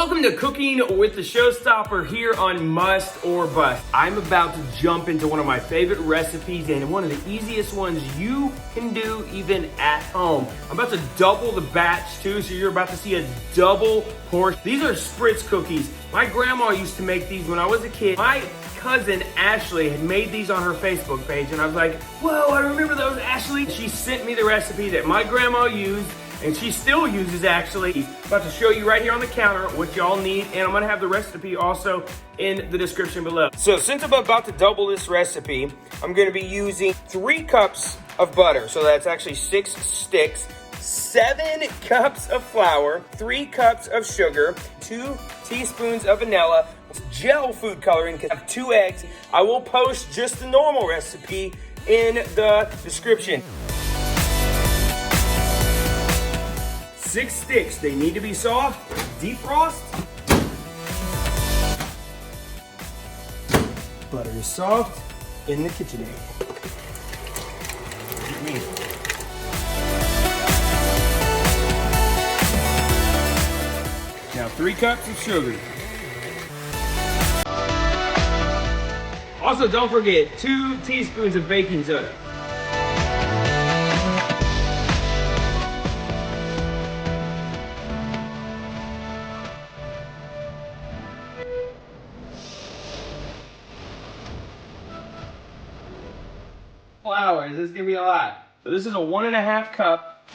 Welcome to Cooking with the Showstopper here on Must or Bust. I'm about to jump into one of my favorite recipes and one of the easiest ones you can do even at home. I'm about to double the batch too, so you're about to see a double portion. These are Spritz cookies. My grandma used to make these when I was a kid. My cousin Ashley had made these on her Facebook page and I was like, whoa, I remember those, Ashley. She sent me the recipe that my grandma used and she still uses actually. I'm about to show you right here on the counter what y'all need, and I'm gonna have the recipe also in the description below. So since I'm about to double this recipe, I'm gonna be using 3 cups of butter. So that's actually 6 sticks, 7 cups of flour, 3 cups of sugar, 2 teaspoons of vanilla, gel food coloring, 2 eggs. I will post just the normal recipe in the description. 6 sticks, they need to be soft, defrost. Butter is soft in the KitchenAid. Now 3 cups of sugar. Also, don't forget 2 teaspoons of baking soda. Flour, this is gonna be a lot. So this is a 1.5 cup.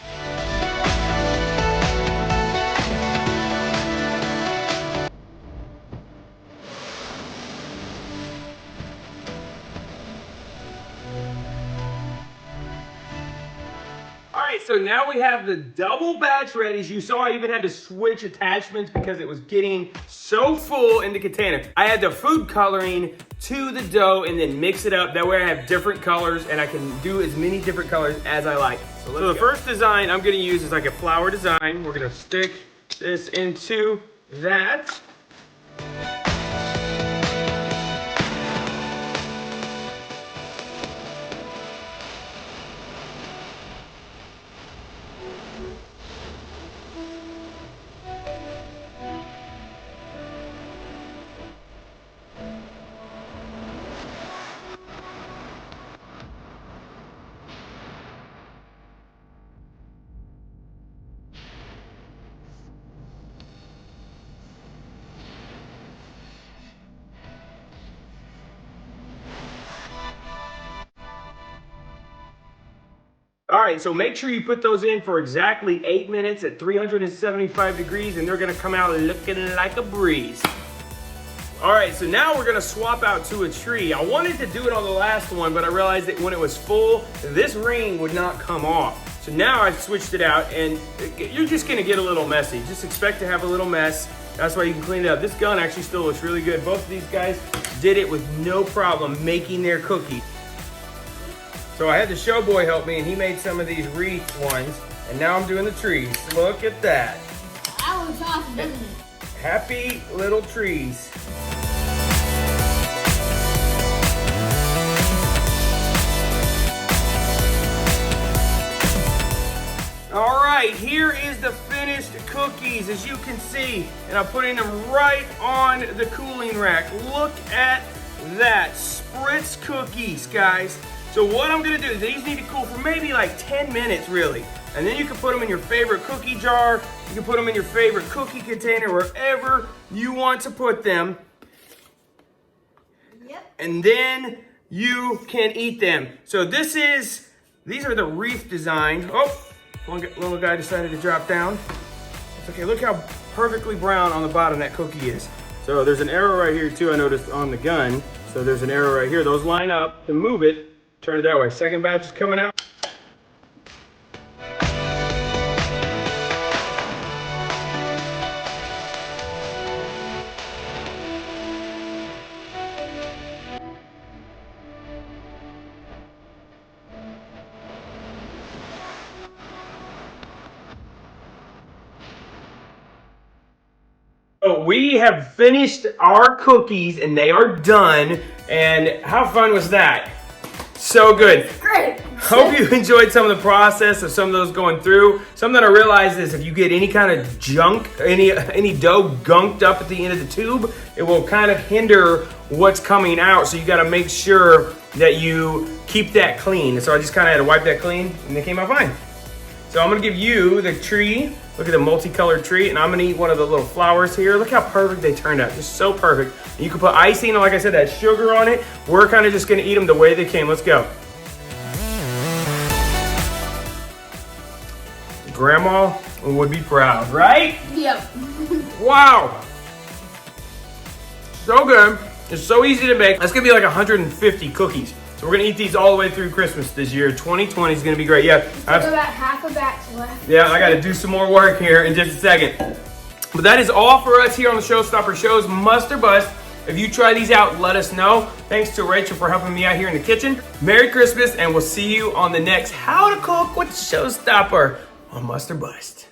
All right, so now we have the double batch ready. As you saw, I even had to switch attachments because it was getting so full in the container. I had the food coloring to the dough and then mix it up. That way I have different colors and I can do as many different colors as I like. So the first design I'm gonna use is like a flower design. We're gonna stick this into that. All right, so make sure you put those in for exactly 8 minutes at 375 degrees and they're gonna come out looking like a breeze. All right, so now we're gonna swap out to a tree. I wanted to do it on the last one, but I realized that when it was full, this ring would not come off. So now I've switched it out and you're just gonna get a little messy. Just expect to have a little mess. That's why you can clean it up. This gun actually still looks really good. Both of these guys did it with no problem making their cookie. So I had the showboy help me and he made some of these wreath ones. And now I'm doing the trees. Look at that. That looks awesome, doesn't it? Happy little trees. All right, here is the finished cookies, as you can see. And I'm putting them right on the cooling rack. Look at that. Spritz cookies, guys. So what I'm gonna do, these need to cool for maybe like 10 minutes really. And then you can put them in your favorite cookie jar. You can put them in your favorite cookie container, wherever you want to put them. Yep. And then you can eat them. So these are the wreath design. Oh, one little guy decided to drop down. It's okay, look how perfectly brown on the bottom that cookie is. So there's an arrow right here too, I noticed on the gun. So there's an arrow right here. Those line up to move it. Turn it that way. Second batch is coming out. So we have finished our cookies and they are done. And how fun was that? So good. Great. Hope you enjoyed some of the process of some of those going through. Something I realized is if you get any kind of junk, any dough gunked up at the end of the tube, it will kind of hinder what's coming out. So you got to make sure that you keep that clean. And so I just kind of had to wipe that clean and it came out fine. So I'm gonna give you the tree. Look at the multicolored tree, and I'm gonna eat one of the little flowers here. Look how perfect they turned out, just so perfect. And you can put icing, and like I said, that sugar on it. We're kind of just gonna eat them the way they came. Let's go. Grandma would be proud, right? Yep. Wow. So good. It's so easy to make. That's gonna be like 150 cookies. So we're gonna eat these all the way through Christmas this year. 2020 is gonna be great. Yeah. About half a batch left. Yeah, I gotta do some more work here in just a second. But that is all for us here on the Showstopper Shows, Must or Bust. If you try these out, let us know. Thanks to Rachel for helping me out here in the kitchen. Merry Christmas, and we'll see you on the next How to Cook with Showstopper on Must or Bust.